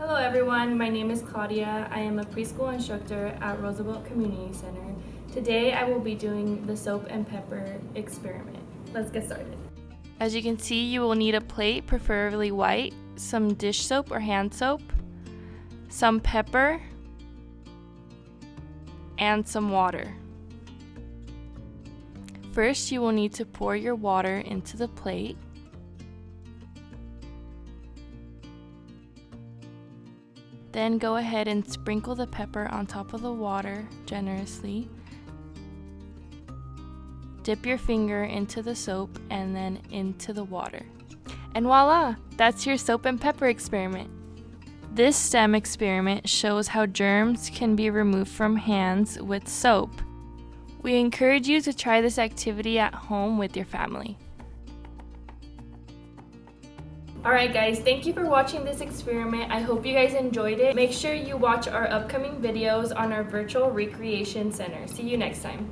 Hello everyone, my name is Claudia. I am a preschool instructor at Roosevelt Community Center. Today I will be doing the soap and pepper experiment. Let's get started. As you can see, you will need a plate, preferably white, some dish soap or hand soap, some pepper, and some water. First, you will need to pour your water into the plate. Then go ahead and sprinkle the pepper on top of the water generously. Dip your finger into the soap and then into the water. And voila! That's your soap and pepper experiment. This STEM experiment shows how germs can be removed from hands with soap. We encourage you to try this activity at home with your family. Alright guys, thank you for watching this experiment. I hope you guys enjoyed it. Make sure you watch our upcoming videos on our virtual recreation center. See you next time.